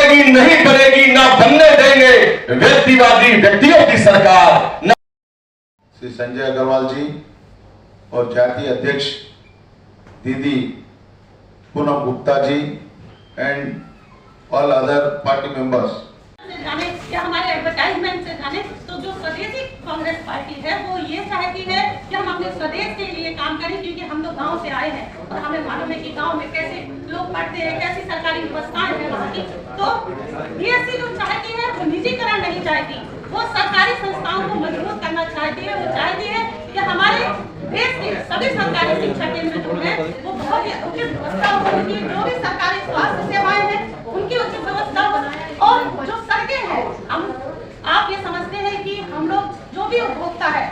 बनेगी, नहीं बनेगी, ना बनने देंगे व्यक्तिवादी व्यक्तियों की सरकार। श्री संजय अग्रवाल जी और जातीय अध्यक्ष दीदी Poonam Gupta ji and all other party members जाने या हमारे एडवर्टाइजमेंट से जाने तो जो स्वदेशी कांग्रेस पार्टी है वो ये चाहती है कि हम अपने स्वदेश के लिए काम करें, क्योंकि हम लोग गांव से आए हैं और हमें मालूम है कि गांव में कैसे लोग पढ़ते हैं, कैसी सरकारी व्यवस्थाएं हैं वहाँ की। तो बीएससी जो चाहती है वो निजीकरण नहीं चाहती, वो सरकारी संस्थाओं को मजबूत करना चाहती है। वो चाहती है कि हमारे देश के सभी सरकारी शिक्षा केंद्र जो है वो बहुत ही उचित व्यवस्था हो, जो भी सरकारी स्वास्थ्य सेवाएं हैं उनकी उचित व्यवस्था हो, और जो सड़कें हैं, हम आप ये समझते हैं कि हम लोग जो भी उपभोक्ता है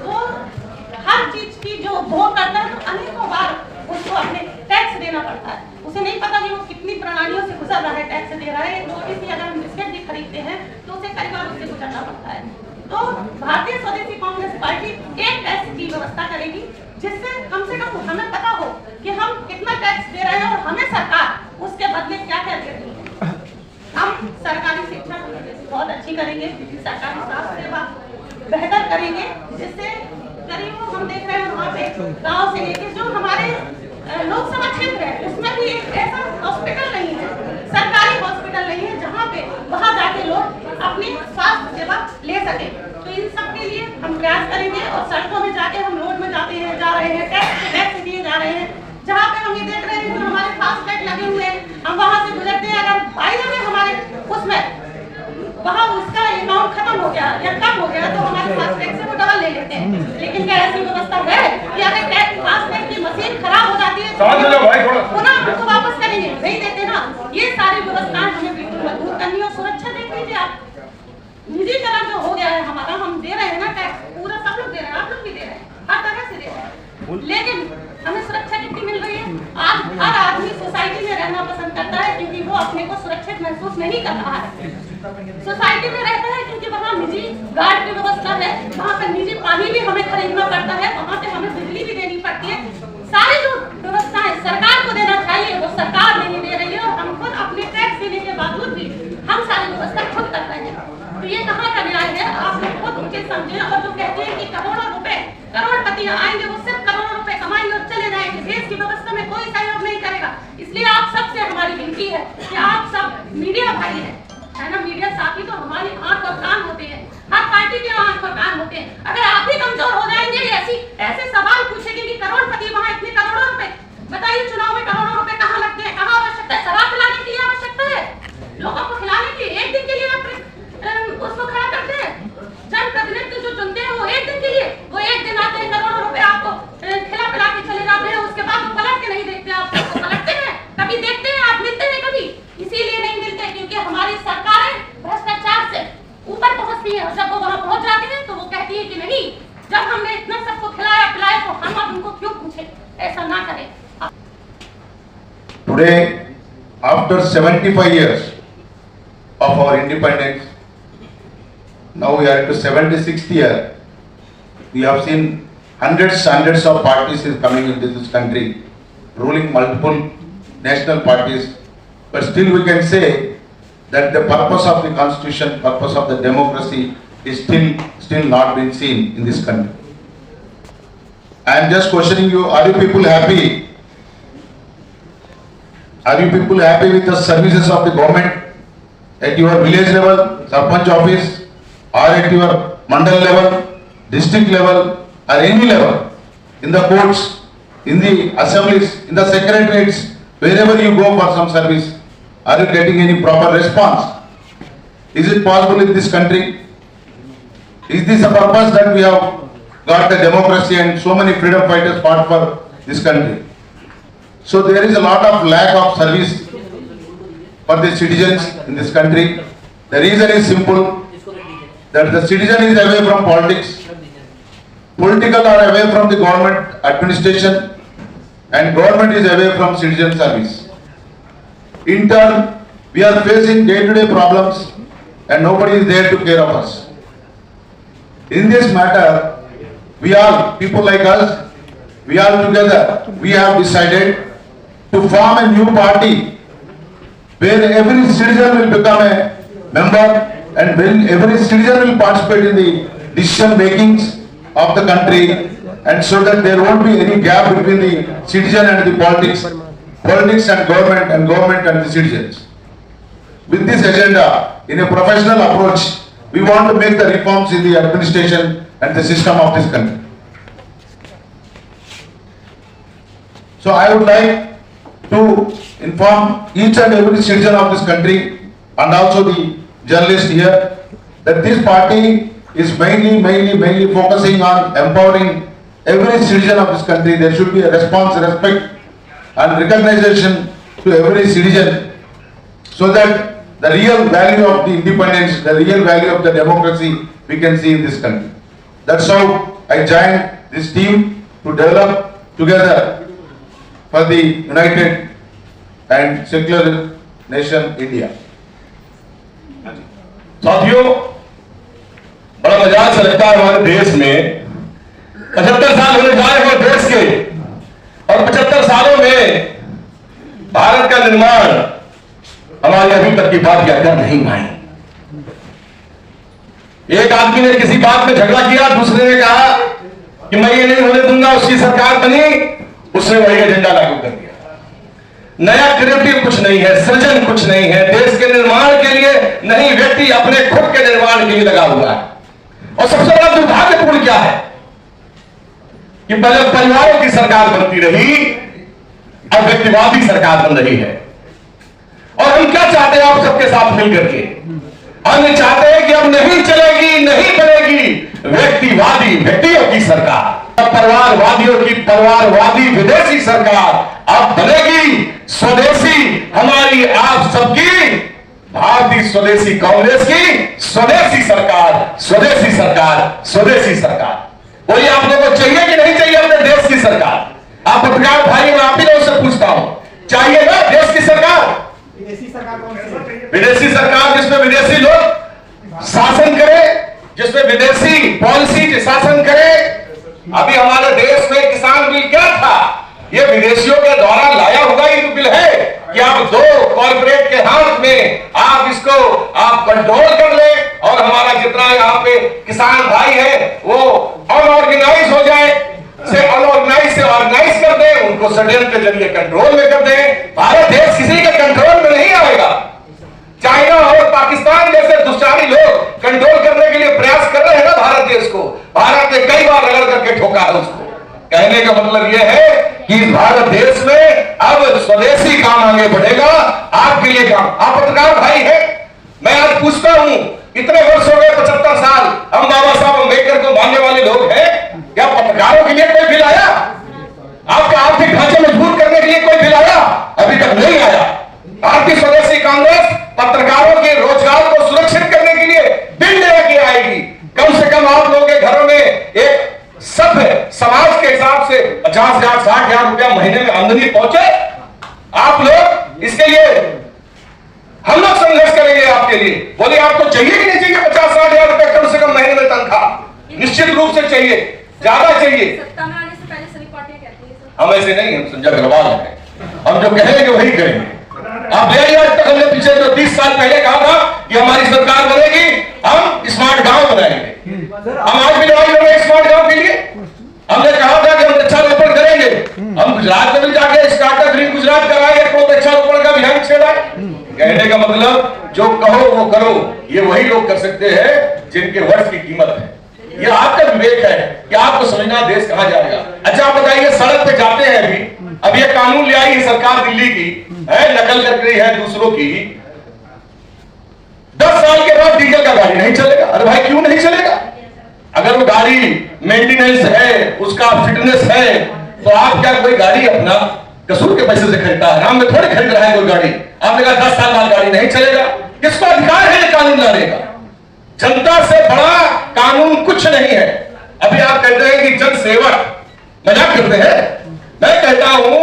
वो हर चीज की जो उपभोग करता है तो अनेकों बार उसको अपने टैक्स देना पड़ता है। उसे नहीं पता कि वो कितनी प्रणालियों से गुजर रहा है, टैक्स दे रहा है। छोटी सी अगर हम बिस्किट भी खरीदते हैं तो उसे कई बार उससे गुजरना पड़ता है। तो भारतीय स्वदेशी कांग्रेस पार्टी एक टैक्स की व्यवस्था करेगी जिससे कम से कम हमें पता हो कि हम कितना टैक्स दे रहे हैं और हमें सरकार उसके बदले क्या क्या दे रही है। हम सरकारी शिक्षा बहुत अच्छी करेंगे, सरकारी स्वास्थ्य सेवा बेहतर करेंगे, जिससे गरीबों हम देख रहे हैं वहाँ पे गांव से लेके जो हमारे लोकसभा क्षेत्र है उसमें भी एक ऐसा हॉस्पिटल नहीं है, सरकारी हॉस्पिटल नहीं है जहाँ पे वहाँ जाके लोग अपनी स्वास्थ्य सेवा ले सके। तो इन सब के लिए हम प्रयास करेंगे और सड़कों में जाके हम रोड में जाते हैं, जा रहे हैं, टैक्स दिए जा रहे हैं। जहाँ पे हम ये देख रहे हैं जो हमारे फास्टैग लगे हुए हैं, हम वहाँ से गुजरते हैं, अगर बाई द वे हमारे उसमें वहाँ उसका अमाउंट खत्म हो गया या कम हो गया तो हमारे फास्टैग से वो डबल ले लेते हैं। लेकिन क्या ऐसी व्यवस्था है कि अगर फास्टैग की मशीन खराब हो जाती है तो पुनः उसको वापस करेंगे? नहीं देते ना। ये सारी व्यवस्थाएं हमें बिल्कुल मजबूत करनी और सुरक्षा देख लीजिए आप। निजीकरण जो हो गया है हमारा, हम दे रहे हैं ना टैक्स, पूरा सब लोग दे रहे हैं, आप लोग भी दे रहे हैं, हर तरह से दे रहे हैं, लेकिन हमें सुरक्षा कितनी मिल रही है? आज हर आदमी सोसाइटी में रहना पसंद करता है क्योंकि वो अपने को सुरक्षित महसूस नहीं कर रहा है। सोसाइटी में रहता है क्योंकि वहाँ निजी गार्ड की व्यवस्था है, वहाँ पर निजी पानी भी हमें खरीदना पड़ता है, वहाँ पे हमें बिजली भी देनी पड़ती है। सारी जो व्यवस्थाएं सरकार को देना चाहिए वो सरकार नहीं दे रही है, और हम खुद अपने टैक्स देने के बावजूद भी हम सारी व्यवस्था खुद कर रहे हैं। तो ये कहाँ का न्याय है? आप लोग खुद उचित समझे। और जो कहते हैं कि करोड़ों रुपए करोड़पति आएंगे, वो सिर्फ करोड़ों रुपए कमाएंगे और चले जाएंगे, देश की व्यवस्था में कोई सहयोग नहीं करेगा। इसलिए आप सबसे हमारी विनती है कि आप सब मीडिया भाई है ना, मीडिया साथी तो हमारी आंख और कान होते हैं, हर पार्टी के आंख और कान होते हैं। अगर आप भी कमजोर हो जाएंगे, ऐसे सवाल पूछेंगे कि करोड़पति वहाँ इतने करोड़ों रुपए, बताइए चुनाव में करोड़ों रुपए कहाँ लगते हैं, कहाँ आवश्यकता है? शराब पिलाने के लिए आवश्यकता है, लोगों को खिलाने के लिए, एक दिन के लिए आप उसको खड़ा करते हैं। जनप्रतिनिधि जो चुनते हैं वो एक दिन के लिए, वो एक दिन आते हैं, करोड़ों रुपए आपको खिला पिला के चले जाते हैं, उसके बाद वो पलट के नहीं देखते। आप पलटते हैं कभी, देखते हैं आप, मिलते हैं कभी? इसीलिए नहीं मिलते क्योंकि हमारी सरकारें भ्रष्टाचार से ऊपर पहुंचती है, और जब वो वहां पहुंच जाती है तो वो कहती है कि नहीं, जब हमने इतना सबको खिलाया पिलाया तो हम अब उनको क्यों पूछे? ऐसा ना करें। Today, after 75 years of our independence, now we are into 76th year. We have seen hundreds of parties is coming into this country, ruling multiple national parties. But still we can say that the purpose of the constitution, purpose of the democracy is still not been seen in this country. I am just questioning you, are you people happy? Are you people happy with the services of the government at your village level, Sarpanch office, or at your mandal level, district level, or any level, in the courts, in the assemblies, in the secretariats, wherever you go for some service, are you getting any proper response? Is it possible in this country? Is this a purpose that we have got the democracy and so many freedom fighters fought for this country? So there is a lot of lack of service for the citizens in this country. The reason is simple, that the citizen is away from politics, political are away from the government administration, and government is away from citizen service. In turn, we are facing day-to-day problems and nobody is there to care of us. In this matter, we all, people like us, we all together, we have decided to form a new party where every citizen will become a member and when every citizen will participate in the decision makings of the country, and so that there won't be any gap between the citizen and the politics and government and the citizens. With this agenda, in a professional approach, we want to make the reforms in the administration and the system of this country. So I would like to inform each and every citizen of this country and also the journalists here that this party is mainly focusing on empowering every citizen of this country. There should be a response, respect and recognition to every citizen, so that the real value of the independence, the real value of the democracy we can see in this country. That's how I joined this team to develop together for the united and secular nation India. साथियों, बड़ा मजाक सा लगता है हमारे देश में 75 साल होने जा रहे हैं देश के, और 75 सालों में भारत का निर्माण हमारी अभी तक की बात कहकर नहीं मानी। एक आदमी ने किसी बात में झगड़ा किया, दूसरे ने कहा कि मैं ये नहीं होने दूंगा, उसकी सरकार बनी, उसने वही एजेंडा लागू कर दिया। नया क्रिएटिव कुछ नहीं है, सृजन कुछ नहीं है, देश के निर्माण के लिए नहीं, व्यक्ति अपने खुद के निर्माण के लिए लगा हुआ है। और सबसे बड़ा दुर्भाग्यपूर्ण क्या है कि पहले परिवारों की सरकार बनती रही, अब व्यक्तिवादी सरकार बन रही है। और हम क्या चाहते हैं आप सबके साथ मिलकर के? हम चाहते हैं कि अब नहीं चलेगी, नहीं बनेगी व्यक्तिवादी व्यक्तियों की सरकार, परिवारवादियों की परिवारवादी विदेशी सरकार अब बनेगी स्वदेशी, हमारी आप सबकी भारतीय स्वदेशी कांग्रेस की स्वदेशी सरकार, स्वदेशी सरकार, स्वदेशी सरकार। बोलिए, आप लोगों को चाहिए कि नहीं चाहिए अपने देश की सरकार? आप पत्रकार भाई, मैं आप ही लोगों से पूछता हूं, चाहिए ना देश की सरकार? विदेशी सरकार कौन सी? विदेशी सरकार जिसमें विदेशी लोग शासन करे, जिसमें विदेशी पॉलिसी शासन करे। अभी हमारे देश में किसान बिल क्या था? ये विदेशियों के द्वारा लाया हुआ ही बिल है कि आप दो कॉर्पोरेट के हाथ में आप इसको आप कंट्रोल कर ले, और हमारा जितना यहाँ पे किसान भाई है वो अनऑर्गेनाइज हो जाए, से अनऑर्गेनाइज से ऑर्गेनाइज कर दे, उनको षड्यंत्र के जरिए कंट्रोल में कर दे। भारत देश किसी के कंट्रोल में नहीं आएगा। चाइना और पाकिस्तान जैसे दुष्टारी लोग कंट्रोल करने के लिए प्रयास कर रहे हैं ना भारत देश को। भारत ने कई बार रगड़ करके ठोका है उसको। कहने का मतलब यह है कि इस भारत देश में अब स्वदेशी काम आगे बढ़ेगा, आपके लिए काम। आप पत्रकार भाई हैं, मैं आज पूछता हूं, इतने वर्ष हो गए 75 साल, हम बाबा साहब अम्बेडकर को मानने वाले लोग हैं, क्या पत्रकारों के लिए कोई बिल आया? आपका आर्थिक ढांचे मजबूत करने के लिए कोई बिल आया? अभी तक नहीं आया। भारतीय स्वदेशी कांग्रेस पत्रकारों के रोजगार को सुरक्षित करने के लिए बिल लेके आएगी। कम से कम आप लोगों के घरों में एक सभ्य समाज के हिसाब से 50,000 60,000 रुपया महीने में आमदनी पहुंचे। आप लोग इसके लिए हम लोग संघर्ष करेंगे आपके लिए। बोलिए, आपको चाहिए कि नहीं चाहिए 50-60,000 रुपए कम से कम महीने में तनख्वाह? निश्चित रूप से चाहिए, ज्यादा चाहिए। सत्ता में आने से पहले सभी पार्टियां कहती हैं हम ऐसे नहीं, हम संजय अग्रवाल हैं, हम जो कहेंगे वही करेंगे। आप ले आइए, आज तक हमने पीछे जो 30 साल पहले कहा था कि हमारी सरकार बनेगी, हम स्मार्ट गांव बनाएंगे। हम आज भी लड़ाई लड़ रहे हैं स्मार्ट गांव के लिए। हमने कहा था कि हम वृक्षारोपण करेंगे, हम गुजरात में भी जाके स्टार्टअप ग्रीन गुजरात कराएंगे, तो वृक्षारोपण का अभियान छेड़ा। कहने का मतलब जो कहो वो करो, ये वही लोग कर सकते हैं जिनके वर्ष की कीमत है। ये आपका विवेक है कि आपको समझना देश कहां जाएगा। अच्छा, आप बताइए, सड़क पे जाते हैं अब ये कानून ले आई है सरकार दिल्ली की, है नकल कर रही है दूसरों की। 10 साल के बाद डीजल का गाड़ी नहीं चलेगा। अरे भाई, क्यों नहीं चलेगा? अगर वो गाड़ी मेंटेनेंस है, उसका फिटनेस है, तो आप क्या कोई गाड़ी अपना कसूर के पैसे से खरीदता है? नाम में थोड़ी खरीद रहा है कोई गाड़ी। आपने कहा 10 साल बाद गाड़ी नहीं चलेगा। किसको अधिकार है ये कानून लाने का? जनता से बड़ा कानून कुछ नहीं है। अभी आप कहते हैं कि जन सेवक, मजाक करते हैं। मैं कहता हूं,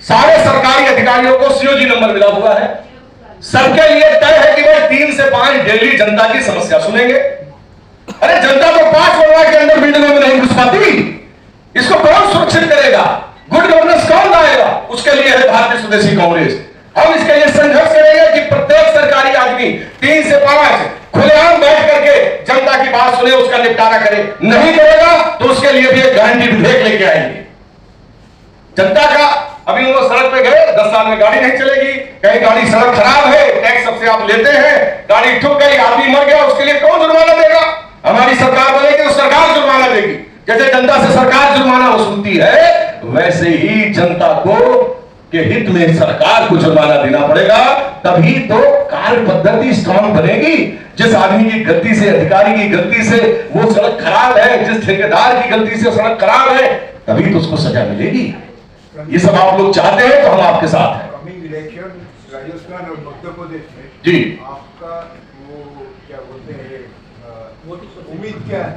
सारे सरकारी अधिकारियों को सीओजी नंबर मिला हुआ है। सबके लिए तय है कि भाई 3 से 5 डेली जनता की समस्या सुनेंगे। अरे जनता तो 5 वर्षों के अंदर बिल्डिंगों में नहीं घुस पाती, इसको कौन सुरक्षित करेगा? गुड गवर्नेंस कौन लाएगा? उसके लिए है भारतीय स्वदेशी कांग्रेस। हम इसके लिए संघर्ष करेंगे कि प्रत्येक सरकारी आदमी 3 से 5 खुलेआम बैठ करके जनता की बात सुने, उसका निपटारा करे। नहीं करेगा तो उसके लिए भी एक गारंटी विधेयक लेके आएंगे। जनता का अभी हम लोग सड़क पे गए, 10 साल में गाड़ी नहीं चलेगी, कहीं गाड़ी सड़क खराब है, टैक्स सबसे आप लेते हैं, गाड़ी ठुक गई, आदमी मर गया, उसके लिए कौन जुर्माना देगा? हमारी सरकार बनेगी तो सरकार जुर्माना देगी। जैसे जनता से सरकार जुर्माना वसूलती है, वैसे ही जनता को के हित में सरकार को जुर्माना देना पड़ेगा। तभी तो कार्य पद्धति स्ट्रांग बनेगी। जिस आदमी की गलती से, अधिकारी की गलती से वो सड़क खराब है, जिस ठेकेदार की गलती से सड़क खराब है, तभी तो उसको सजा मिलेगी। ये सब आप लोग चाहते हैं तो हम आपके साथ हैं। कमिंग इलेक्शन राजस्थान और मध्य प्रदेश में जी, आपका वो क्या बोलते हैं उम्मीद क्या है?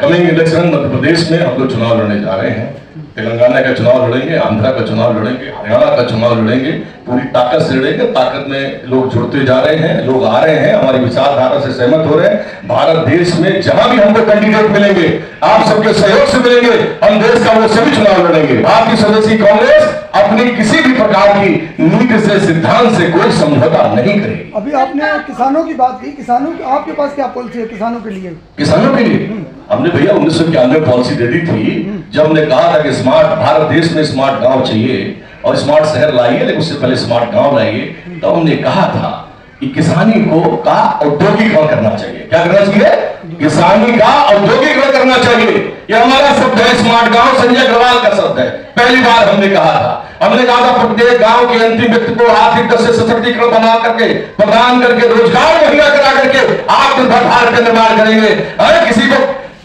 कमिंग इलेक्शन मध्य प्रदेश में हम लोग चुनाव लड़ने जा रहे हैं। तेलंगाना का चुनाव लड़ेंगे, आंध्रा का चुनाव लड़ेंगे, हरियाणा का चुनाव लड़ेंगे, पूरी ताकत से लड़ेंगे। ताकत में लोग जुड़ते जा रहे हैं, लोग आ रहे हैं, हमारी विचारधारा से सहमत हो रहे हैं। भारत देश में जहां भी हमको कैंडिडेट मिलेंगे, आप सबके सहयोग से मिलेंगे, हम देश का वो सभी चुनाव लड़ेंगे। भारतीय स्वदेशी कांग्रेस अपनी किसी भी प्रकार की नीति से, सिद्धांत से कोई समझौता नहीं करेगी। अभी आपने किसानों की बात की, किसानों की आपके पास क्या पॉलिसी है किसानों के लिए? किसानों के लिए हमने भैया 1991 पॉलिसी दे दी थी, जब हमने कहा था कि स्मार्ट भारत देश में स्मार्ट गांव चाहिए और स्मार्ट शहर लाइए, लेकिन उससे पहले स्मार्ट गांव लाइए। तो हमने कहा था कि किसानी को का औद्योगिकरण करना चाहिए। क्या करना चाहिए? किसानी का औद्योगिकरण करना चाहिए। ये हमारा शब्द है, स्मार्ट गांव संजय अग्रवाल का शब्द है। पहली बार हमने कहा था प्रत्येक गांव के अंतिम व्यक्ति को आर्थिक तरह से सशक्तिकरण बना करके, प्रदान करके, रोजगार मुहैया करा करके आत्मनिर्भर भारत का निर्माण करेंगे। अरे किसी को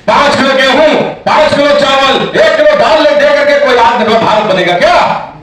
5 किलो गेहूं, 5 किलो चावल, 1 किलो दाल दे करके कोई आत्मनिर्भर भारत बनेगा क्या?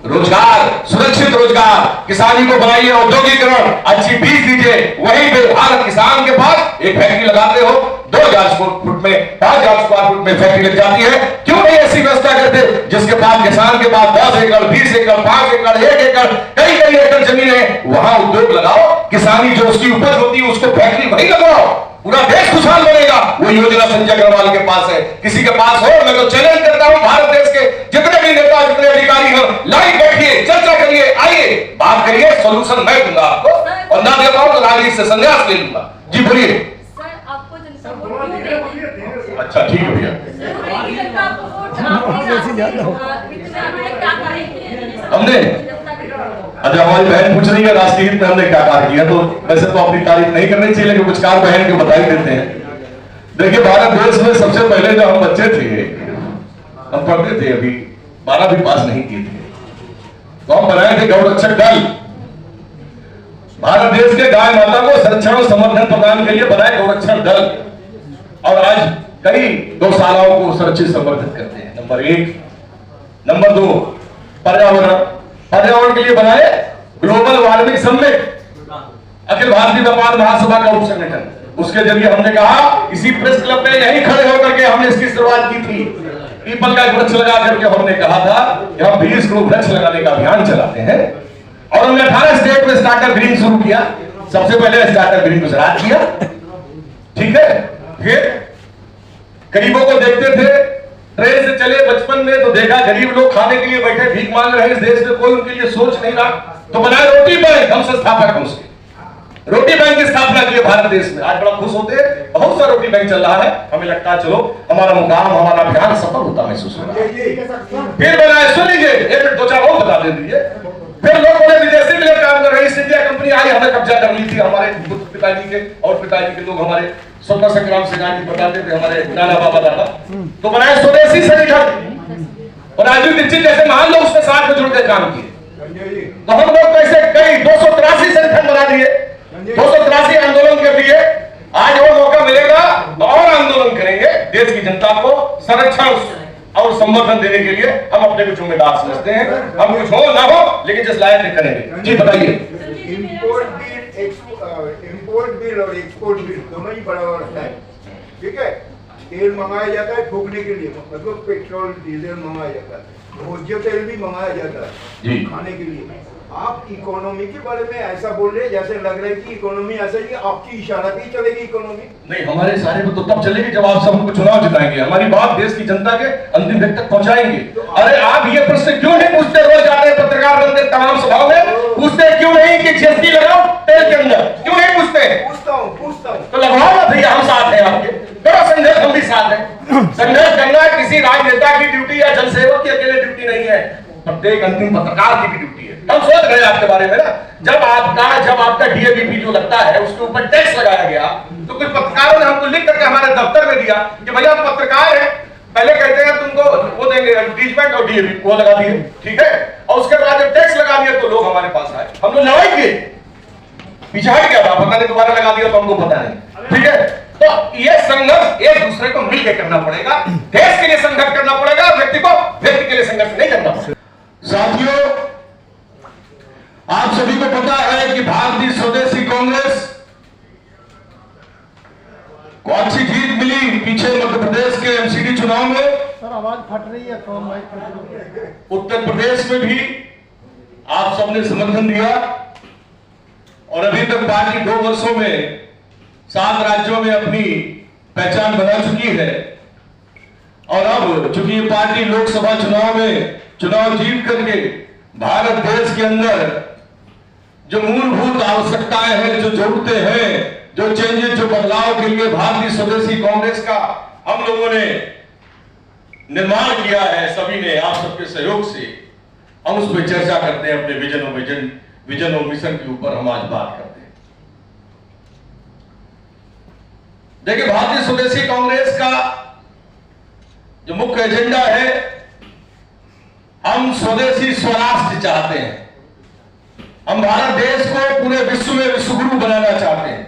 रोजगार, सुरक्षित रोजगार, किसानी को बनाइए औद्योगिकरण, अच्छी बीज दीजिए। वहीं पे भारत किसान के पास एक फैक्ट्री लगाते हो, 2000 स्क्वायर फुट में, 5000 स्क्वायर फुट में फैक्ट्री लग जाती है। क्यों नहीं ऐसी व्यवस्था करते जिसके पास, किसान के पास 10 एकड़, 20 एकड़, 5 एकड़, 1 एकड़, कई कई एकड़ जमीन है, वहां उद्योग लगाओ। किसानी जो उसकी उपज होती है उसको फैक्ट्री वहीं लगाओ, पूरा देश खुशहाल बनेगा। वो योजना संजय अग्रवाल के पास है, किसी के पास हो। मैं तो चैलेंज करता हूं भारत देश के जितने भी नेता, जितने अधिकारी हो, लाइव बैठिए, चर्चा करिए, आइए बात करिए, सोल्यूशन मैं दूंगा आपको, और ना दे पाऊं तो राजनीति से संन्यास ले लूंगा। जी बोलिए। सर आपको जनता वोट क्यों देगी? अच्छा ठीक है भैया। जनता आपको वोट क्या करेंगे? हमने, अच्छा हमारी बहन पूछ रही है राष्ट्रीय हित में हमने क्या कार्य किया, तो वैसे तो अपनी तारीफ नहीं करनी चाहिए, लेकिन कुछ कार्य बहन को बता ही देते हैं। देखिए भारत देश में सबसे पहले जब हम बच्चे थे, हम पढ़ते थे, अभी 12 भी पास नहीं किए थे, तो हम बनाए थे गौरक्षक दल। भारत देश के गाय माता को संरक्षण और समर्थन प्रदान के लिए बनाए गौरक्षक दल, और आज कई गौशालाओं को सुरक्षित संवर्धित करते हैं। नंबर 1। नंबर 2, पर्यावरण के लिए बनाए global warming summit, Akhil Bharatiya व्यापार महासभा का उप संगठन। उसके जरिए हमने कहा, इसी प्रेस क्लब में यहीं खड़े होकर के हमने इसकी शुरुआत की थी। पीपल का वृक्ष लगा करके हमने कहा था कि हम 20 करोड़ वृक्ष लगाने का अभियान चलाते हैं, और हमने 18 स्टेट में स्टार्टअप ग्रीन शुरू किया। सबसे पहले स्टार्टअप ग्रीन गुजरात किया, ठीक है। फिर गरीबों को देखते थे, ट्रेन से चले बचपन में तो देखा गरीब लोग खाने के लिए बैठे भीख मांग रहे हैं, इस देश में कोई उनके लिए सोच नहीं रहा, तो बनाए रोटी बैंक। हम संस्थापक हैं उसके, रोटी बैंक की स्थापना की भारत देश में। आज बड़ा खुश होते हैं, बहुत सा रोटी बैंक चल रहा है। हमें लगता है चलो हमारा मुकाम, हमारा अभियान सफल होता महसूस हो रहा है। फिर बनाए, सुन लीजिए, 1 मिनट 2-4 और बता दीजिए। फिर लोग बोले विदेशी में काम कर रहे हैं, इंडिया कंपनी आई, हमें कब्जा कर ली थी। हमारे पिताजी के और पिताजी के लोग हमारे स्वतंत्रता संग्राम सेनानी बताते थे, हमारे नाना बाबा दादा, तो बनाए स्वदेशी संगठन, और राजीव दीक्षित जैसे महान लोग उसके साथ में जुड़ के काम किए। तो हम लोग कैसे कई 283 संगठन बना दिए, 283 आंदोलन कर दिए। आज वो मौका मिलेगा तो और आंदोलन करेंगे। देश की जनता को संरक्षण और संवर्धन देने के लिए हम अपने को जिम्मेदार समझते हैं। हम कुछ हो ना हो, लेकिन जिस लायक करेंगे। जी बताइए। इम्पोर्ट बिल और एक्सपोर्ट बिल दोनों ही बड़ा है, ठीक है। तेल मंगाया जाता है फूकने के लिए, मतलब पेट्रोल डीजल मंगाया जाता है, भोज्य तेल भी मंगाया जाता है खाने के लिए। आप इकोनॉमी के बारे में ऐसा बोल रहे हैं जैसे लग रहा है कि इकोनॉमी ऐसा ही आपकी इशारा पे ही चलेगी इकोनॉमी। नहीं, हमारे इशारे पे तो तब चलेगी जब आप सब हमको चुनाव जिताएंगे, हमारी बात देश की जनता के अंतिम व्यक्ति तक पहुंचाएंगे। अरे आप ये प्रश्न क्यों नहीं पूछते? रोज आते हैं पत्रकार बनते तमाम सभाओं में, पूछते क्यों नहीं कि जीएसटी लगाओ तेल के अंदर? क्यों नहीं पूछते? पूछता हूँ तो लगवाओ ना भैया, हम साथ हैं आपके, करो संघर्ष, हम भी साथ हैं। संघर्ष करना किसी राजनेता की ड्यूटी या जनसेवक की अकेले ड्यूटी नहीं है, प्रत्येक अंतिम पत्रकार की भी ड्यूटी है। हम सोच रहे हैं आपके बारे में ना, जब आपका डीएबीपी जो लगता है उसके ऊपर टैक्स लगाया गया, तो कुछ पत्रकारों ने हमको लिख करके हमारे दफ्तर में दिया कि भैया आप पत्रकार हैं, पहले कहते हैं तुमको वो देंगे एडवर्टीजमेंट और डीएबी, वो लगा दिए, ठीक है, और उसके बाद जब टैक्स लगा दिया तो लोग हमारे पास आए, हम लोग लड़ाई किए, पीछे हट गया था, पता नहीं दोबारा लगा दिया तो हमको पता नहीं, ठीक है। तो ये संघर्ष एक दूसरे को मिलकर करना पड़ेगा, देश के लिए संघर्ष करना पड़ेगा, व्यक्ति के लिए संघर्ष नहीं करना पड़ेगा। साथियों, आप सभी को पता है कि भारतीय स्वदेशी कांग्रेस को अच्छी जीत मिली पीछे मध्य प्रदेश के एमसीडी चुनाव में। सर आवाज फट रही है, कौन माइक? उत्तर प्रदेश में भी आप सबने समर्थन दिया और अभी तक पार्टी 2 वर्षों में 7 राज्यों में अपनी पहचान बना चुकी है। और अब चूंकि ये पार्टी लोकसभा चुनाव में चुनाव जीत करके भारत देश के अंदर जो मूलभूत आवश्यकताएं हैं, जो जरूरतें हैं, जो चेंजेस, जो बदलाव के लिए भारतीय स्वदेशी कांग्रेस का हम लोगों ने निर्माण किया है, सभी ने आप सबके सहयोग से, हम उस पर चर्चा करते हैं, अपने विजन और मिशन के ऊपर हम आज बात करते हैं। देखिए, भारतीय स्वदेशी कांग्रेस का जो मुख्य एजेंडा है, हम स्वदेशी स्वराष्ट्र चाहते हैं। हम भारत देश को पूरे विश्व में विश्वगुरु बनाना चाहते हैं।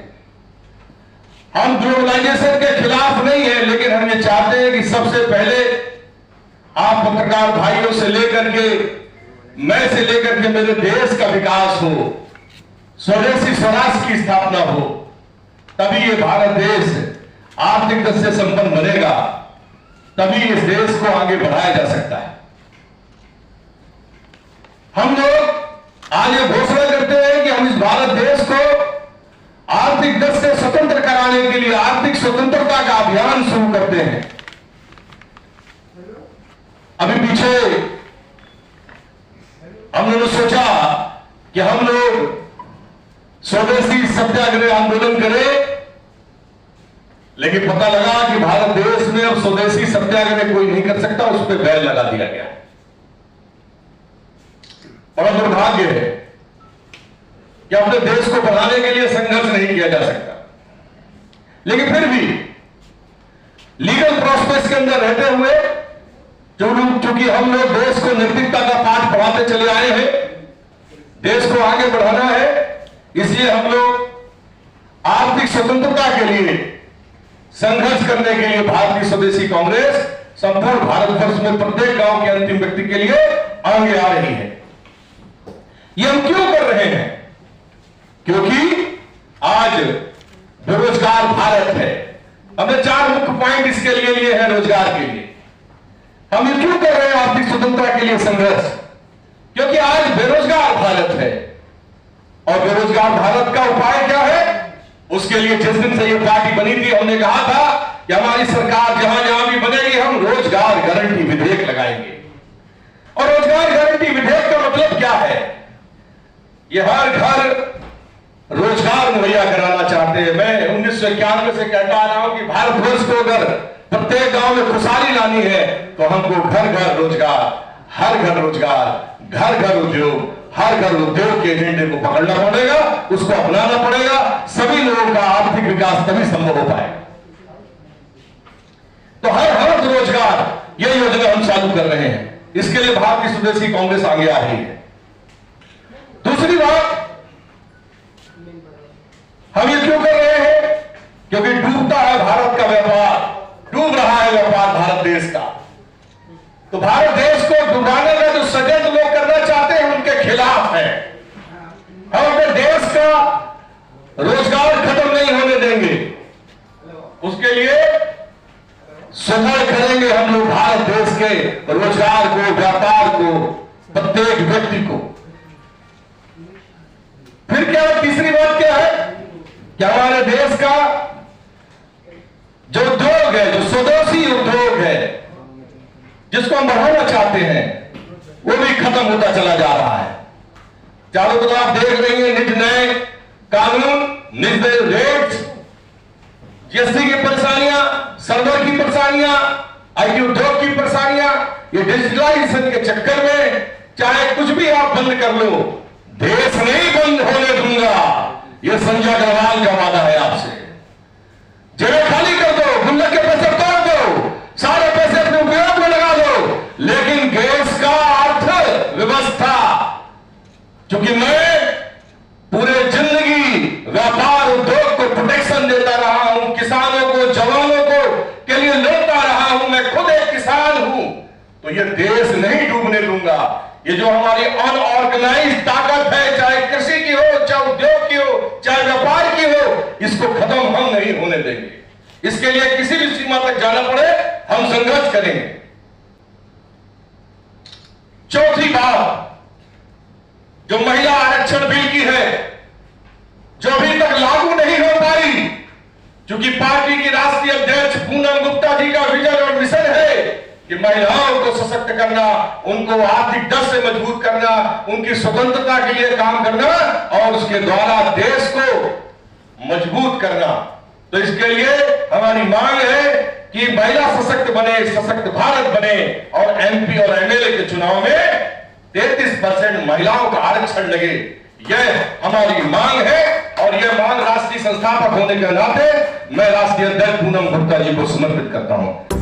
हम ग्लोबलाइजेशन के खिलाफ नहीं है, लेकिन हम ये चाहते हैं कि सबसे पहले आप पत्रकार भाइयों से लेकर के, मैं से लेकर के मेरे देश का विकास हो, स्वदेशी स्वराष्ट्र की स्थापना हो, तभी ये भारत देश आर्थिक दृष्टि से संपन्न बनेगा, तभी इस देश को आगे बढ़ाया जा सकता है। हम लोग आज ये घोषणा करते हैं कि हम इस भारत देश को आर्थिक दृष्टि से स्वतंत्र कराने के लिए आर्थिक स्वतंत्रता का अभियान शुरू करते हैं। अभी पीछे हम लोगों ने सोचा कि हम लोग स्वदेशी सत्याग्रह आंदोलन करें, लेकिन पता लगा कि भारत देश में अब स्वदेशी सत्याग्रह कोई नहीं कर सकता, उस पर बैन लगा दिया गया। बड़ा दुर्भाग्य है कि अपने देश को बढ़ाने के लिए संघर्ष नहीं किया जा सकता, लेकिन फिर भी लीगल प्रोसेस के अंदर रहते हुए, चूंकि हम लोग देश को नैतिकता का पाठ पढ़ाते चले आए हैं, देश को आगे बढ़ाना है, इसलिए हम लोग आर्थिक स्वतंत्रता के लिए संघर्ष करने के लिए भारतीय स्वदेशी कांग्रेस संपूर्ण भारतवर्ष में प्रत्येक गांव के अंतिम व्यक्ति के लिए आगे आ रही है। ये हम क्यों कर रहे हैं? क्योंकि आज बेरोजगार भारत है। हमने 4 मुख्य पॉइंट इसके लिए हैं रोजगार के लिए। हम ये क्यों कर रहे हैं आर्थिक स्वतंत्रता के लिए संघर्ष? क्योंकि आज बेरोजगार भारत है, और बेरोजगार भारत का उपाय क्या है? उसके लिए जिस दिन से ये पार्टी बनी थी, हमने कहा था कि हमारी सरकार जहां जहां भी बनेगी, हम रोजगार गारंटी विधेयक लगाएंगे। और रोजगार गारंटी विधेयक का मतलब क्या है? ये हर घर रोजगार मुहैया कराना चाहते हैं। मैं 1991 से कहता आ रहा हूं कि भारतवर्ष को अगर प्रत्येक गांव में खुशहाली लानी है, तो हमको घर घर रोजगार, हर घर रोजगार, घर घर उद्योग, हर घर उद्योग के एजेंडे को पकड़ना पड़ेगा, उसको अपनाना पड़ेगा। सभी लोगों का आर्थिक विकास तभी संभव हो पाएगा। तो हर रोजगार, यह योजना हम चालू कर रहे हैं। इसके लिए भारतीय स्वदेशी कांग्रेस आगे आ रही है। दूसरी बात, हम ये क्यों कर रहे हैं? क्योंकि डूबता है भारत का व्यापार, डूब रहा है व्यापार भारत देश का। तो भारत देश को डुबाने का जो षड्यंत्र लोग करना चाहते हैं, उनके खिलाफ है। हम अपने देश का रोजगार खत्म नहीं होने देंगे। उसके लिए सुदृढ़ करेंगे हम लोग भारत देश के रोजगार को, व्यापार को, प्रत्येक व्यक्ति को। फिर क्या तीसरी बात क्या है कि हमारे देश का जो उद्योग है, जो स्वदेशी उद्योग है, जिसको हम बढ़ाना चाहते हैं, वो भी खत्म होता चला जा रहा है। चारों तरफ आप देख रही हैं निज नए कानून, निज नए रेट्स, जीएसटी की परेशानियां, सर्वर की परेशानियां, आईटी उद्योग की परेशानियां, ये डिजिटलाइजेशन के चक्कर में चाहे कुछ भी आप बंद कर लो, देश नहीं बंद होने दूंगा। ये संजय अग्रवाल का वादा है आपसे। जेलें खाली कर दो, गुल्लक के पैसे तोड़ दो, सारे पैसे अपने उपयोग में लगा दो, लेकिन देश का अर्थ व्यवस्था, क्योंकि मैं पूरे जिंदगी व्यापार उद्योग को प्रोटेक्शन देता रहा हूं, किसानों को, जवानों को के लिए लड़ता रहा हूं, मैं खुद एक किसान हूं, तो ये देश नहीं डूबने दूंगा। ये जो हमारी अनऑर्गेनाइज्ड ताकत है, चाहे कृषि की हो, चाहे उद्योग की हो, चाहे व्यापार की हो, इसको खत्म हम नहीं होने देंगे। इसके लिए किसी भी सीमा तक जाना पड़े, हम संघर्ष करेंगे। चौथी बात जो महिला आरक्षण बिल की है, जो अभी तक लागू नहीं हो पाई, क्योंकि पार्टी की राष्ट्रीय अध्यक्ष पूनम गुप्ता जी का विजन और मिशन है कि महिलाओं को सशक्त करना, उनको आर्थिक दर से मजबूत करना, उनकी स्वतंत्रता के लिए काम करना और उसके द्वारा देश को मजबूत करना। तो इसके लिए हमारी मांग है कि महिला सशक्त बने, सशक्त भारत बने और एमपी और एमएलए के चुनाव में 33% महिलाओं का आरक्षण लगे। यह हमारी मांग है और यह मांग राष्ट्रीय संस्थापक होने के नाते मैं राष्ट्रीय अध्यक्ष पूनम गुप्ता जी को समर्पित करता हूं।